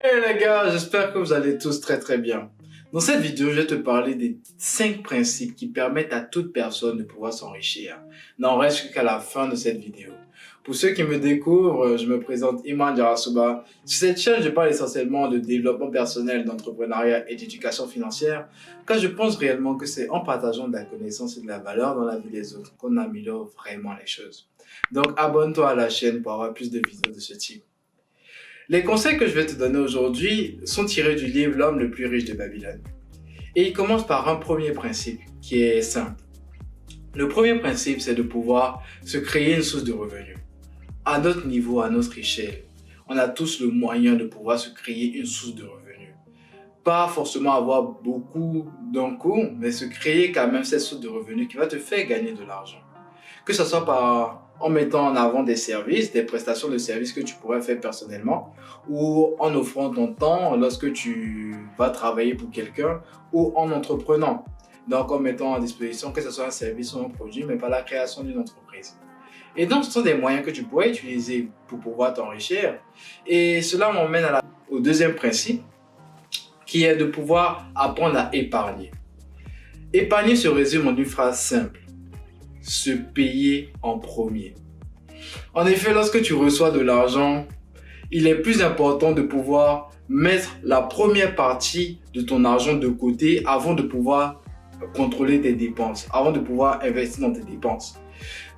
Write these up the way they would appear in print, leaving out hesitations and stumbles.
Hey les gars, j'espère que vous allez tous très bien. Dans cette vidéo, je vais te parler des 5 principes qui permettent à toute personne de pouvoir s'enrichir. N'en reste qu'à la fin de cette vidéo. Pour ceux qui me découvrent, je me présente Iman Jarasuba. Sur cette chaîne, je parle essentiellement de développement personnel, d'entrepreneuriat et d'éducation financière, car je pense réellement que c'est en partageant de la connaissance et de la valeur dans la vie des autres qu'on améliore vraiment les choses. Donc abonne-toi à la chaîne pour avoir plus de vidéos de ce type. Les conseils que je vais te donner aujourd'hui sont tirés du livre L'homme le plus riche de Babylone. Et il commence par un premier principe qui est simple. Le premier principe, c'est de pouvoir se créer une source de revenus. À notre niveau, à notre échelle, on a tous le moyen de pouvoir se créer une source de revenus. Pas forcément avoir beaucoup d'un coup, mais se créer quand même cette source de revenus qui va te faire gagner de l'argent. Que ce soit en mettant en avant des services, des prestations de services que tu pourrais faire personnellement, ou en offrant ton temps lorsque tu vas travailler pour quelqu'un, ou en entreprenant. Donc en mettant à disposition que ce soit un service ou un produit, mais pas la création d'une entreprise. Et donc ce sont des moyens que tu pourrais utiliser pour pouvoir t'enrichir. Et cela m'emmène au deuxième principe, qui est de pouvoir apprendre à épargner. Épargner se résume en une phrase simple: se payer en premier. En effet, lorsque tu reçois de l'argent, il est plus important de pouvoir mettre la première partie de ton argent de côté avant de pouvoir contrôler tes dépenses, avant de pouvoir investir dans tes dépenses.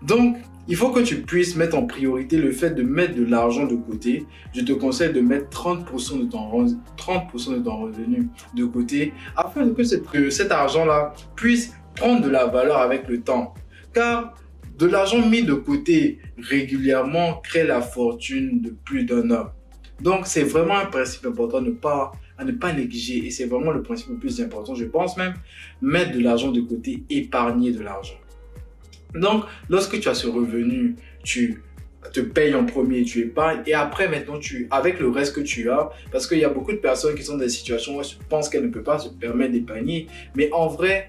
Donc, il faut que tu puisses mettre en priorité le fait de mettre de l'argent de côté. Je te conseille de mettre 30% de ton revenu de côté afin que cet argent-là puisse prendre de la valeur avec le temps. Car de l'argent mis de côté régulièrement crée la fortune de plus d'un homme. Donc, c'est vraiment un principe important à ne pas négliger. Et c'est vraiment le principe le plus important, je pense même, mettre de l'argent de côté, épargner de l'argent. Donc, lorsque tu as ce revenu, tu te payes en premier, tu épargnes, et après, maintenant, avec le reste que tu as, parce qu'il y a beaucoup de personnes qui sont dans des situations où elles pensent qu'elles ne peuvent pas se permettre d'épargner, mais en vrai,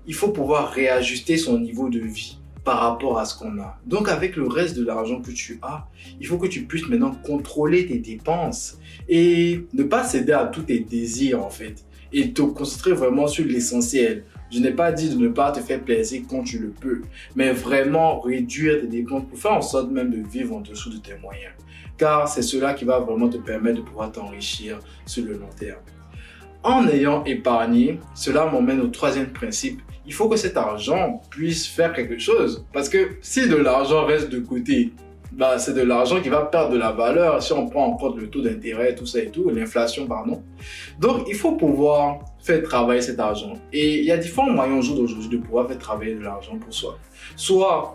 il faut pouvoir réajuster son niveau de vie par rapport à ce qu'on a. Donc, avec le reste de l'argent que tu as, il faut que tu puisses maintenant contrôler tes dépenses et ne pas céder à tous tes désirs, en fait, et te concentrer vraiment sur l'essentiel. Je n'ai pas dit de ne pas te faire plaisir quand tu le peux, mais vraiment réduire tes dépenses pour faire en sorte même de vivre en dessous de tes moyens. Car c'est cela qui va vraiment te permettre de pouvoir t'enrichir sur le long terme. En ayant épargné, cela m'emmène au troisième principe. Il faut que cet argent puisse faire quelque chose. Parce que si de l'argent reste de côté, c'est de l'argent qui va perdre de la valeur si on prend en compte le taux d'intérêt, tout ça et tout, l'inflation, pardon. Donc, il faut pouvoir faire travailler cet argent. Et il y a différents moyens au jour d'aujourd'hui de pouvoir faire travailler de l'argent pour soi. Soit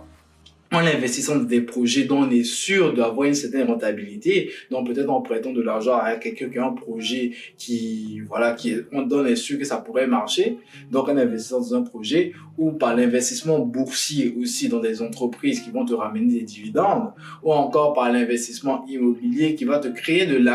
en investissant dans des projets dont on est sûr d'avoir une certaine rentabilité, donc peut-être en prêtant de l'argent à quelqu'un qui a un projet on est sûr que ça pourrait marcher, donc en investissant dans un projet, ou par l'investissement boursier aussi dans des entreprises qui vont te ramener des dividendes, ou encore par l'investissement immobilier qui va te créer des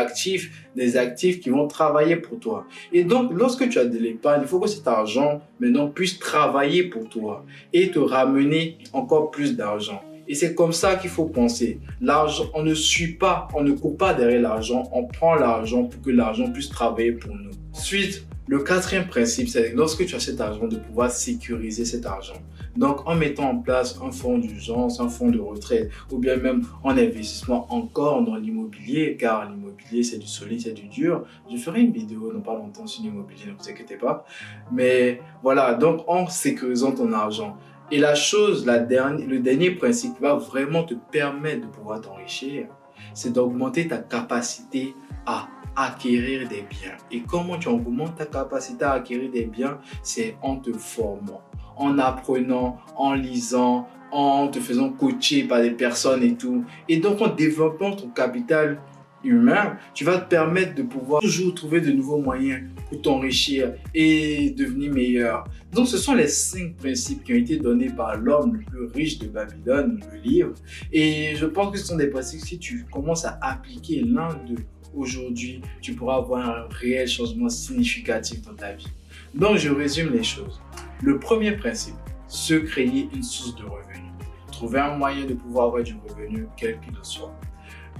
actifs qui vont travailler pour toi. Et donc, lorsque tu as de l'épargne, il faut que cet argent maintenant puisse travailler pour toi et te ramener encore plus d'argent. Et c'est comme ça qu'il faut penser. L'argent, on ne court pas derrière l'argent, on prend l'argent pour que l'argent puisse travailler pour nous. Ensuite, le quatrième principe, c'est lorsque tu as cet argent, de pouvoir sécuriser cet argent. Donc, en mettant en place un fonds d'urgence, un fonds de retraite, ou bien même en investissement encore dans l'immobilier, car l'immobilier, c'est du solide, c'est du dur. Je ferai une vidéo dans pas longtemps sur l'immobilier, ne vous inquiétez pas. Mais voilà, donc en sécurisant ton argent. Et le dernier principe qui va vraiment te permettre de pouvoir t'enrichir, c'est d'augmenter ta capacité à acquérir des biens. Et comment tu augmentes ta capacité à acquérir des biens? C'est en te formant, en apprenant, en lisant, en te faisant coacher par des personnes et tout. Et donc en développant ton capital humain, tu vas te permettre de pouvoir toujours trouver de nouveaux moyens pour t'enrichir et devenir meilleur. Donc ce sont les 5 principes qui ont été donnés par l'homme le plus riche de Babylone, le livre. Et je pense que ce sont des principes, si tu commences à appliquer l'un d'eux aujourd'hui, tu pourras avoir un réel changement significatif dans ta vie. Donc je résume les choses. Le premier principe, se créer une source de revenus. Trouver un moyen de pouvoir avoir du revenu, quel qu'il soit.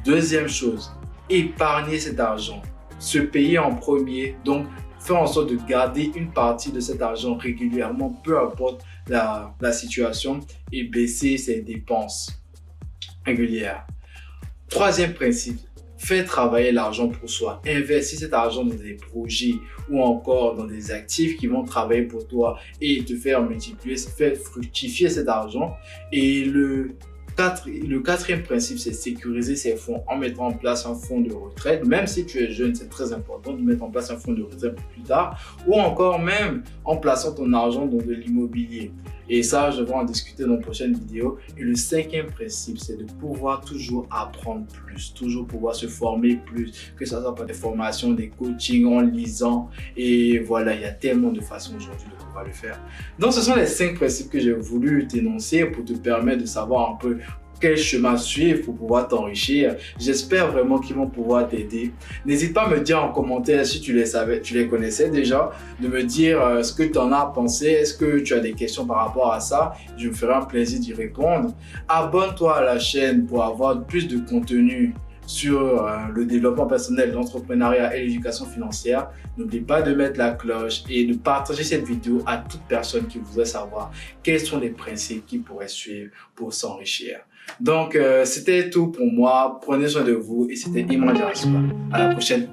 Deuxième chose, épargner cet argent. se payer en premier, donc faire en sorte de garder une partie de cet argent régulièrement, peu importe la situation, et baisser ses dépenses régulières. Troisième principe, fais travailler l'argent pour soi. Investis cet argent dans des projets ou encore dans des actifs qui vont travailler pour toi et te faire multiplier, faire fructifier cet argent. Et le quatrième principe, c'est sécuriser ses fonds en mettant en place un fonds de retraite. Même si tu es jeune, c'est très important de mettre en place un fonds de retraite pour plus tard, ou encore même en plaçant ton argent dans de l'immobilier. Et ça, je vais en discuter dans une prochaine vidéo. Et le cinquième principe, c'est de pouvoir toujours apprendre plus, toujours pouvoir se former plus, que ce soit par des formations, des coachings, en lisant. Et voilà, il y a tellement de façons aujourd'hui de pouvoir le faire. Donc, ce sont les 5 principes que j'ai voulu t'énoncer pour te permettre de savoir un peu quel chemin suivre pour pouvoir t'enrichir. J'espère vraiment qu'ils vont pouvoir t'aider. N'hésite pas à me dire en commentaire si tu les savais, tu les connaissais déjà, de me dire ce que tu en as pensé, est-ce que tu as des questions par rapport à ça. Je me ferai un plaisir d'y répondre. Abonne-toi à la chaîne pour avoir plus de contenu sur le développement personnel, l'entrepreneuriat et l'éducation financière. N'oublie pas de mettre la cloche et de partager cette vidéo à toute personne qui voudrait savoir quels sont les principes qu'ils pourraient suivre pour s'enrichir. Donc, c'était tout pour moi. Prenez soin de vous et c'était Imran Jaraspa. À la prochaine.